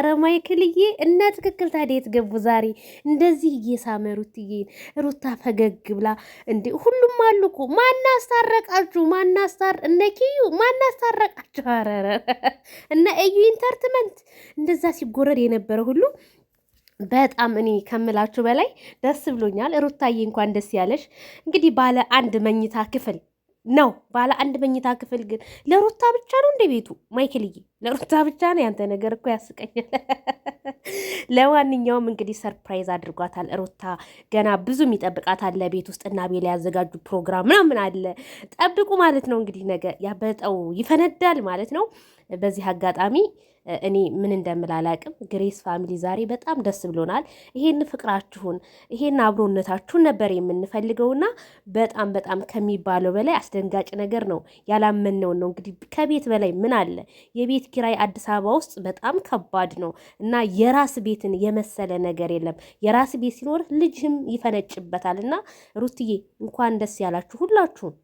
ኧረ ማይክልዬ እና ትክክል ታዲያ የት ገቡ ዛሬ እንደዚህ እየሳመሩትዬ ሩታ ፈገግ ብላ እንዴ ሁሉም አሉ እኮ ማናስታረቃችሁ እነ ኪዩ ማናስታረቃችሁ አረረ እና እዩ ኢንተርትመንት እንደዛ ሲጎረድ የነበረ ሁሉ በጣም እኔ ከምላችሁ በላይ ደስ ብሎኛል። ሩታዬ እንኳን ደስ ያለሽ። እንግዲህ ባለ አንድ መኝታ ክፍል ነው። ባለ አንድ መኝታ ክፍል ግን ለሩታ ብቻ ነው እንደ ቤቱ ማይክልዬ፣ ለሩታ ብቻ ነው። ያንተ ነገር እኮ ያስቀኛል። ለማንኛውም እንግዲህ ሰርፕራይዝ አድርጓታል ሩታ። ገና ብዙ የሚጠብቃት አለ ቤት ውስጥ እና ቤላ ያዘጋጁ ፕሮግራም ምናምን አለ። ጠብቁ ማለት ነው እንግዲህ ነገ ያበጠው ይፈነዳል ማለት ነው። በዚህ አጋጣሚ እኔ ምን እንደምል አላቅም። ግሬስ ፋሚሊ ዛሬ በጣም ደስ ብሎናል። ይሄን ፍቅራችሁን ይሄን አብሮነታችሁን ነበር የምንፈልገውና በጣም በጣም ከሚባለው በላይ አስደንጋጭ ነገር ነው። ያላመነውን ነው እንግዲህ። ከቤት በላይ ምን አለ? የቤት ኪራይ አዲስ አበባ ውስጥ በጣም ከባድ ነው እና የራስ ቤትን የመሰለ ነገር የለም። የራስ ቤት ሲኖር ልጅህም ይፈነጭበታል እና ሩትዬ እንኳን ደስ ያላችሁ ሁላችሁም።